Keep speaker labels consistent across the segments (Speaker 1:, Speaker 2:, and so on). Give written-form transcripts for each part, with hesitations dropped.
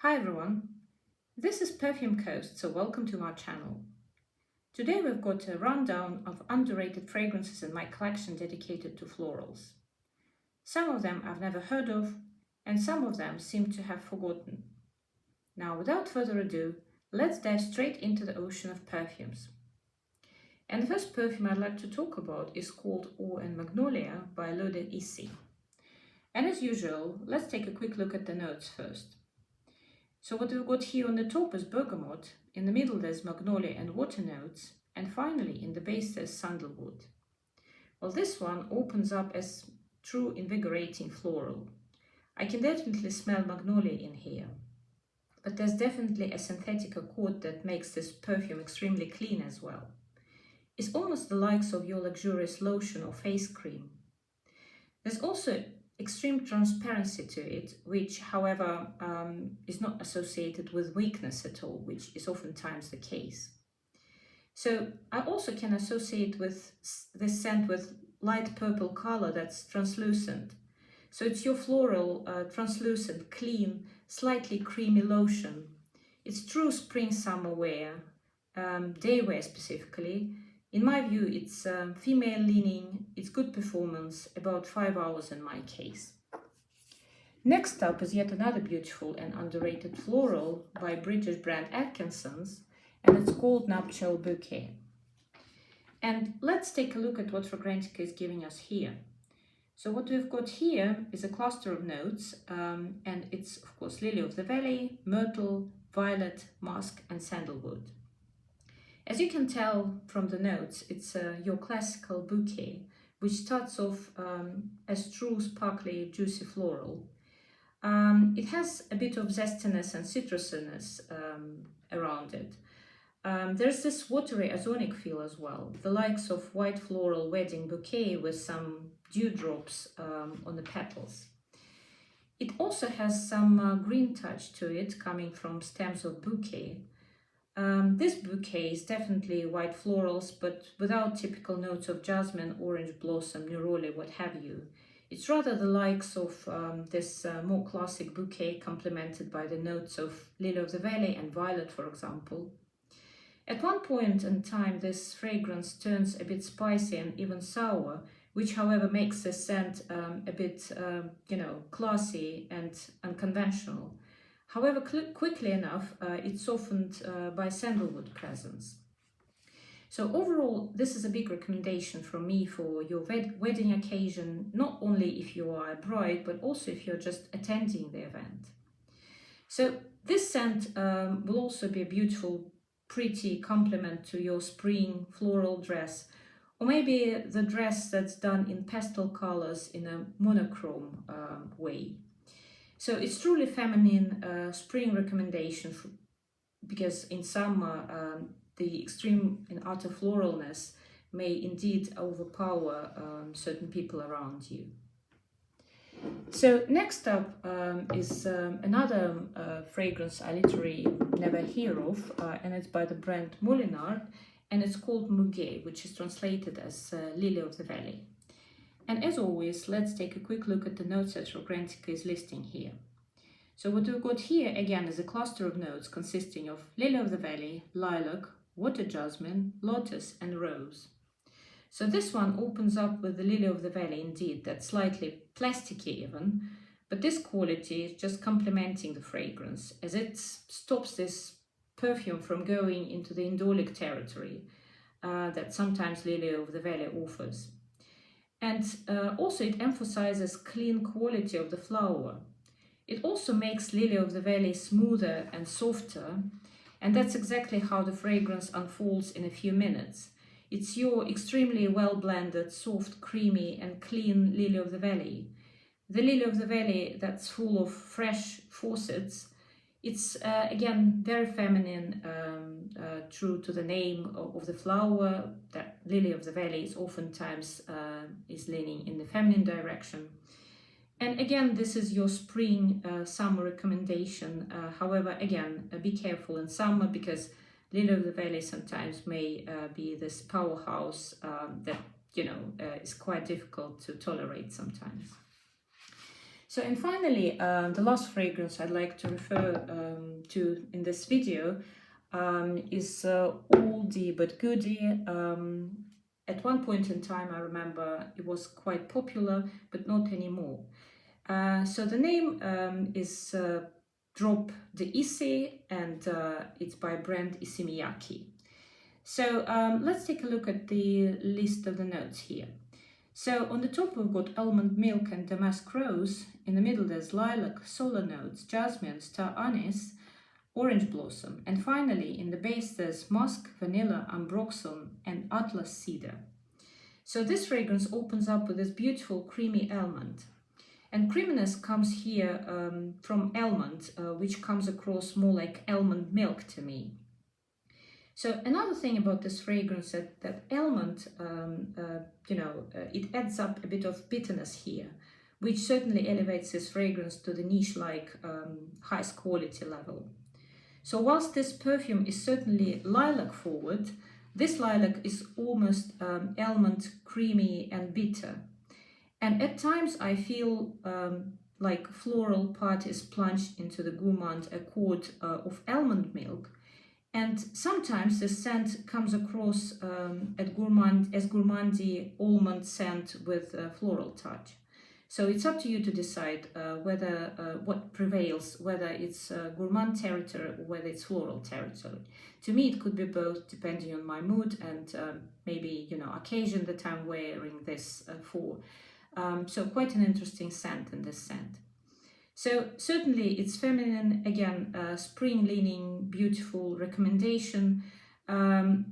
Speaker 1: Hi everyone, this is Perfume Coast, so welcome to our channel. Today we've got a rundown of underrated fragrances in my collection dedicated to florals. Some of them I've never heard of, and some of them seem to have forgotten. Now without further ado, let's dive straight into the ocean of perfumes. And the first perfume I'd like to talk about is called Eau and Magnolia by L'Eau de Issey. And as usual, let's take a quick look at the notes first. So what we've got here on the top is bergamot, in the middle there's magnolia and water notes, and finally in the base there's sandalwood. Well, this one opens up as true invigorating floral. I can definitely smell magnolia in here, but there's definitely a synthetic accord that makes this perfume extremely clean as well. It's almost the likes of your luxurious lotion or face cream. There's also extreme transparency to it, which, however, is not associated with weakness at all, which is oftentimes the case. So I also can associate with this scent with light purple color that's translucent. So it's your floral, translucent, clean, slightly creamy lotion. It's true spring-summer wear, day wear specifically. In my view, it's female leaning, it's good performance, about 5 hours in my case. Next up is yet another beautiful and underrated floral by British brand Atkinsons, and it's called Nuptial Bouquet. And let's take a look at what Fragrantica is giving us here. So what we've got here is a cluster of notes, and it's of course lily of the valley, myrtle, violet, musk, and sandalwood. As you can tell from the notes, it's your classical bouquet, which starts off as true, sparkly, juicy floral. It has a bit of zestiness and citrusiness around it. There's this watery ozonic feel as well, the likes of white floral wedding bouquet with some dewdrops on the petals. It also has some green touch to it coming from stems of bouquet. This bouquet is definitely white florals, but without typical notes of jasmine, orange blossom, neroli, what have you. It's rather the likes of this more classic bouquet complemented by the notes of lily of the valley and violet, for example. At one point in time, this fragrance turns a bit spicy and even sour, which however makes the scent a bit, classy and unconventional. However, quickly enough, it's softened by sandalwood presence. So overall, this is a big recommendation from me for your wedding occasion, not only if you are a bride, but also if you're just attending the event. So this scent will also be a beautiful, pretty complement to your spring floral dress, or maybe the dress that's done in pastel colors in a monochrome way. So it's truly feminine spring recommendation because in summer the extreme and utter floralness may indeed overpower certain people around you. So next up is another fragrance I literally never hear of, and it's by the brand Molinard, and it's called Muguet, which is translated as Lily of the Valley. And as always, let's take a quick look at the notes that Fragrantica is listing here. So what we've got here again is a cluster of notes consisting of lily of the valley, lilac, water jasmine, lotus, and rose. So this one opens up with the lily of the valley indeed, that's slightly plasticky even, but this quality is just complementing the fragrance as it stops this perfume from going into the indolic territory that sometimes lily of the valley offers. And also it emphasizes clean quality of the flower. It also makes lily of the valley smoother and softer, and that's exactly how the fragrance unfolds in a few minutes. It's your extremely well-blended, soft, creamy and clean lily of the valley. The lily of the valley that's full of fresh faucets. It's again very feminine, true to the name of the flower. That lily of the valley is oftentimes is leaning in the feminine direction. And again, this is your spring summer recommendation. However, again, be careful in summer because lily of the valley sometimes may be this powerhouse that is quite difficult to tolerate sometimes. So, and finally, the last fragrance I'd like to refer to in this video is oldie but goodie. At one point in time, I remember it was quite popular, but not anymore. So the name is Drop the Issey, and it's by brand Issey Miyake. So let's take a look at the list of the notes here. So on the top we've got almond milk and damask rose. In the middle there's lilac, solar notes, jasmine, star anise, orange blossom, and finally in the base there's musk, vanilla, ambroxan, and atlas cedar. So this fragrance opens up with this beautiful creamy almond. And creaminess comes here from almond, which comes across more like almond milk to me. So another thing about this fragrance that almond, it adds up a bit of bitterness here, which certainly elevates this fragrance to the niche-like highest quality level. So whilst this perfume is certainly lilac forward, this lilac is almost almond, creamy and bitter. And at times I feel like floral part is plunged into the gourmand accord of almond milk. And sometimes the scent comes across as gourmandy almond scent with a floral touch. So it's up to you to decide whether what prevails, whether it's gourmand territory or whether it's floral territory. To me, it could be both, depending on my mood and maybe occasion that I'm wearing this for. So quite an interesting scent in this scent. So certainly it's feminine, again, spring-leaning, beautiful recommendation. I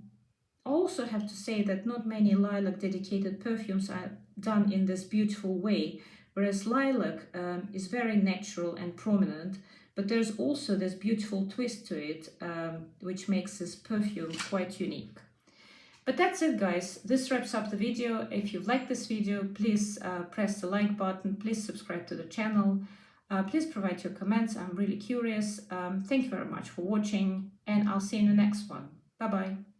Speaker 1: also have to say that not many lilac-dedicated perfumes are done in this beautiful way, whereas lilac is very natural and prominent, but there's also this beautiful twist to it, which makes this perfume quite unique. But that's it, guys. This wraps up the video. If you've liked this video, please press the like button, please subscribe to the channel. Please provide your comments. I'm really curious. Thank you very much for watching, and I'll see you in the next one. Bye-bye.